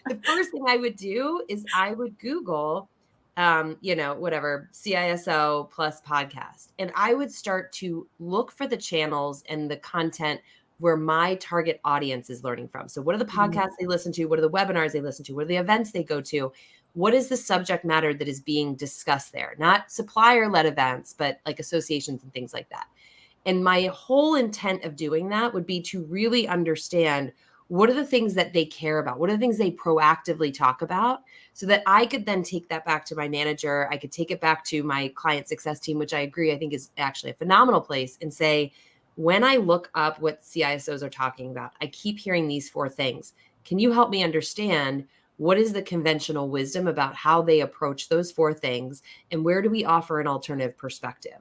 Speaker 2: The first thing I would do is I would Google, whatever, CISO plus podcast. And I would start to look for the channels and the content where my target audience is learning from. So what are the podcasts they listen to? What are the webinars they listen to? What are the events they go to? What is the subject matter that is being discussed there? Not supplier-led events, but like associations and things like that. And my whole intent of doing that would be to really understand what are the things that they care about? What are the things they proactively talk about, so that I could then take that back to my manager. I could take it back to my client success team, which I agree, I think is actually a phenomenal place, and say, when I look up what CISOs are talking about, I keep hearing these 4 things. Can you help me understand what is the conventional wisdom about how they approach those 4 things? And where do we offer an alternative perspective?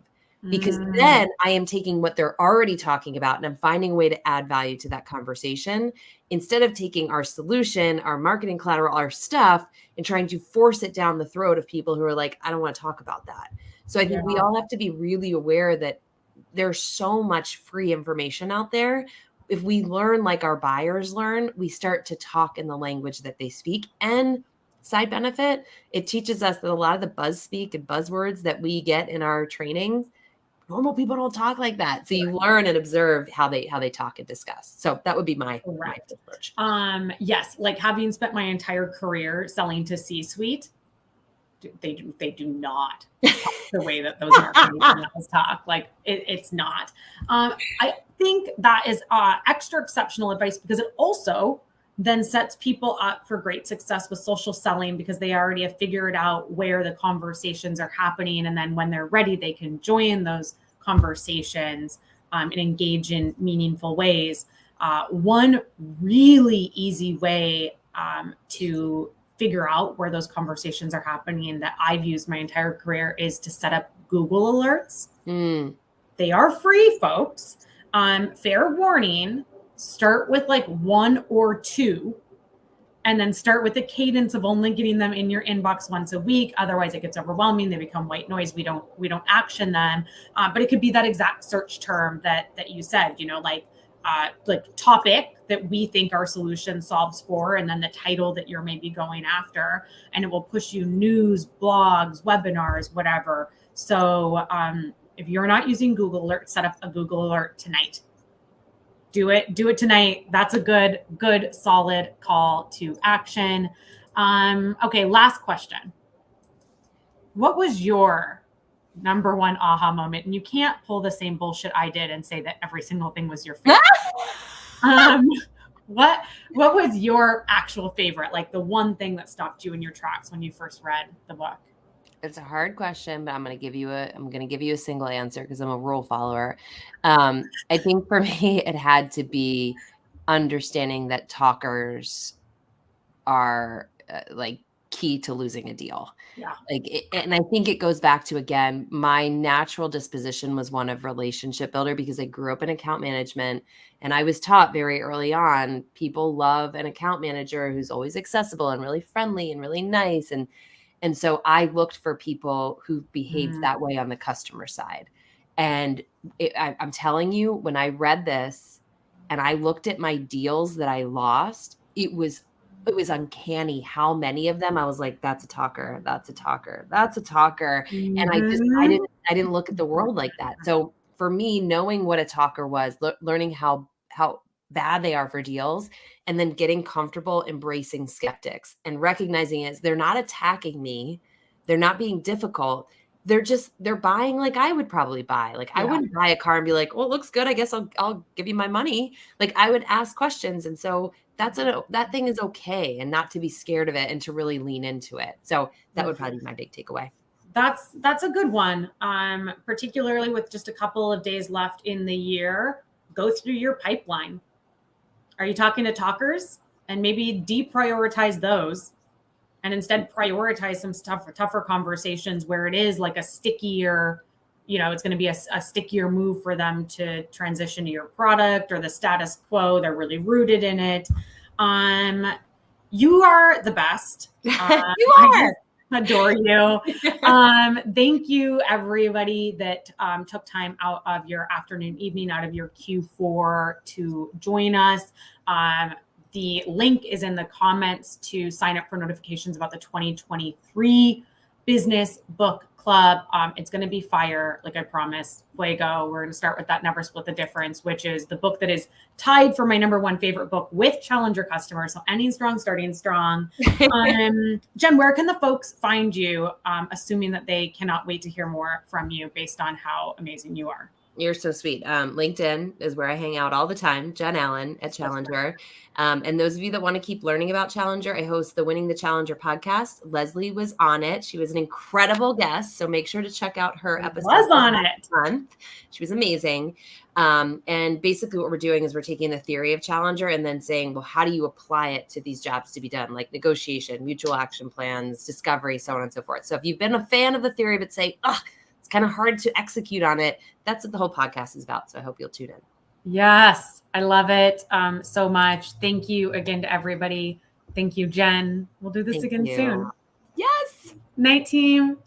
Speaker 2: Because then I am taking what they're already talking about and I'm finding a way to add value to that conversation, instead of taking our solution, our marketing collateral, our stuff, and trying to force it down the throat of people who are like, I don't want to talk about that. So I think we all have to be really aware that there's so much free information out there. If we learn like our buyers learn, we start to talk in the language that they speak. And side benefit, it teaches us that a lot of the buzz speak and buzzwords that we get in our trainings, normal people don't talk like that. So you learn and observe how they talk and discuss. So that would be my approach.
Speaker 1: Yes. Like having spent my entire career selling to C-suite, they do not talk the way that those marketing channels talk. Like it's not. I think that is extra exceptional advice, because it also then sets people up for great success with social selling, because they already have figured out where the conversations are happening. And then when they're ready, they can join those conversations and engage in meaningful ways. One really easy way to figure out where those conversations are happening that I've used my entire career is to set up Google alerts They are free, folks. Fair warning, start with like 1 or 2, and then start with a cadence of only getting them in your inbox once a week. Otherwise it gets overwhelming. They become white noise. We don't action them. But it could be that exact search term that you said, like topic that we think our solution solves for, and then the title that you're maybe going after, and it will push you news, blogs, webinars, whatever. So if you're not using Google Alert, set up a Google Alert tonight. Do it tonight. That's a good, solid call to action. Okay, last question. What was your number one aha moment? And you can't pull the same bullshit I did and say that every single thing was your favorite. What was your actual favorite? Like the one thing that stopped you in your tracks when you first read the book?
Speaker 2: It's a hard question, but I'm going to give you a single answer because I'm a rule follower. I think for me, it had to be understanding that talkers are like key to losing a deal.
Speaker 1: Yeah.
Speaker 2: And I think it goes back to, again, my natural disposition was one of relationship builder because I grew up in account management, and I was taught very early on, people love an account manager who's always accessible and really friendly and really nice. And so I looked for people who behaved that way on the customer side. And I'm telling you, when I read this and I looked at my deals that I lost, it was uncanny how many of them I was like, that's a talker, that's a talker, that's a talker. And I didn't look at the world like that. So for me, knowing what a talker was, learning how bad they are for deals, and then getting comfortable embracing skeptics and recognizing is they're not attacking me. They're not being difficult. They're buying like I would probably buy. Like I wouldn't buy a car and be like, well, it looks good. I guess I'll give you my money. Like I would ask questions. And so that thing is okay, and not to be scared of it and to really lean into it. So that would probably be my big takeaway.
Speaker 1: That's a good one. Particularly with just a couple of days left in the year, go through your pipeline. Are you talking to talkers? And maybe deprioritize those and instead prioritize some tougher conversations where it is like a stickier, it's going to be a stickier move for them to transition to your product, or the status quo. They're really rooted in it. You are the best.
Speaker 2: You are.
Speaker 1: I adore you. Thank you, everybody that took time out of your afternoon, evening, out of your Q4 to join us. The link is in the comments to sign up for notifications about the 2023 Business Book Club. It's going to be fire, like I promised. Fuego. We're going to start with that Never Split the Difference, which is the book that is tied for my number one favorite book with Challenger customers. So ending strong, starting strong. Jen, where can the folks find you, assuming that they cannot wait to hear more from you based on how amazing you are?
Speaker 2: You're so sweet. LinkedIn is where I hang out all the time. Jen Allen at Challenger. And those of you that want to keep learning about Challenger, I host the Winning the Challenger podcast. Leslie was on it. She was an incredible guest. So make sure to check out her episode.
Speaker 1: Was on it.
Speaker 2: She was amazing. And basically what we're doing is we're taking the theory of Challenger and then saying, well, how do you apply it to these jobs to be done? Like negotiation, mutual action plans, discovery, so on and so forth. So if you've been a fan of the theory, but say, it's kind of hard to execute on it, that's what the whole podcast is about. So I hope you'll tune in.
Speaker 1: Yes, I love it so much. Thank you again to everybody. Thank you, Jen. We'll do this again soon.
Speaker 2: Yes.
Speaker 1: Night, team.